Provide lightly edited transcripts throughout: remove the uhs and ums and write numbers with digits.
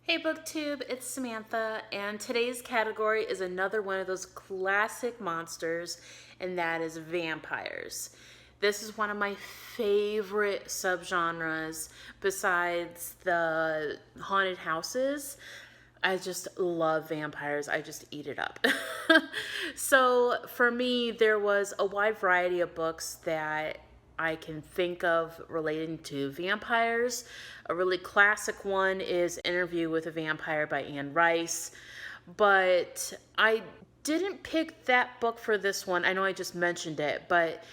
Hey Booktube, it's Samantha, and today's category is another one of those classic monsters, and that is vampires. This is one of my favorite subgenres besides the haunted houses. I just love vampires. I just eat it up. So for me, there was a wide variety of books that I can think of relating to vampires. A really classic one is Interview with a Vampire by Anne Rice. But I didn't pick that book for this one. I know I just mentioned it, but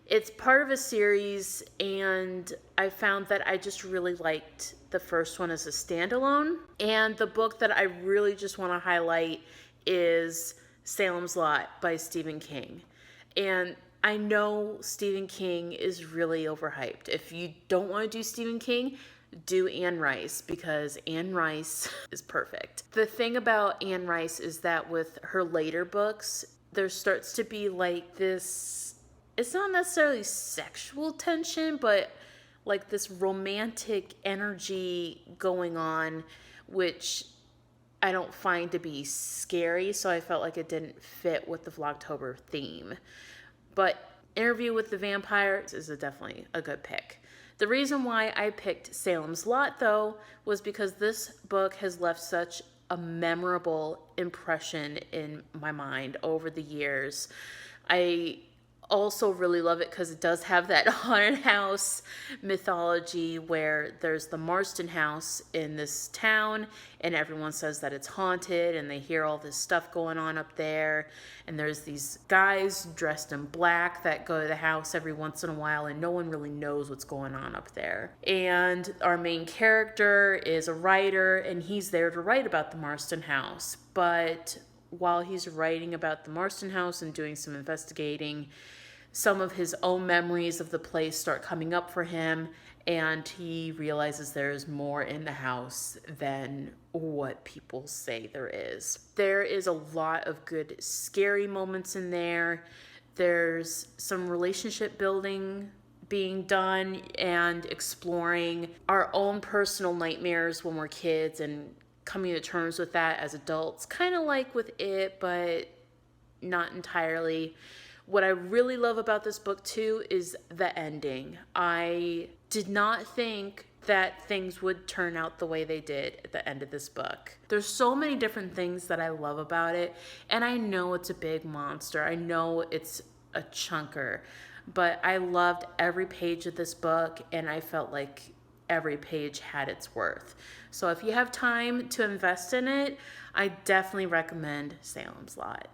it's part of a series, and I found that I just really liked the first one as a standalone. And the book that I really just want to highlight is Salem's Lot by Stephen King. And I know Stephen King is really overhyped. If you don't want to do Stephen King, do Anne Rice, because Anne Rice is perfect. The thing about Anne Rice is that with her later books, there starts to be like this, it's not necessarily sexual tension, but like this romantic energy going on, which I don't find to be scary, so I felt like it didn't fit with the Vlogtober theme. But Interview with the Vampire is definitely a good pick. The reason why I picked Salem's Lot, though, was because this book has left such a memorable impression in my mind over the years. I also really love it because it does have that haunted house mythology where there's the Marston house in this town and everyone says that it's haunted and they hear all this stuff going on up there, and there's these guys dressed in black that go to the house every once in a while and no one really knows what's going on up there. And our main character is a writer and he's there to write about the Marston house, but while he's writing about the Marston house and doing some investigating, some of his own memories of the place start coming up for him, and he realizes there's more in the house than what people say there is. There is a lot of good scary moments in there. There's some relationship building being done and exploring our own personal nightmares when we're kids and coming to terms with that as adults, kind of like with It, but not entirely. What I really love about this book too is the ending. I did not think that things would turn out the way they did at the end of this book. There's so many different things that I love about it, and I know it's a big monster. I know it's a chunker, but I loved every page of this book, and I felt like every page had its worth. So if you have time to invest in it, I definitely recommend Salem's Lot.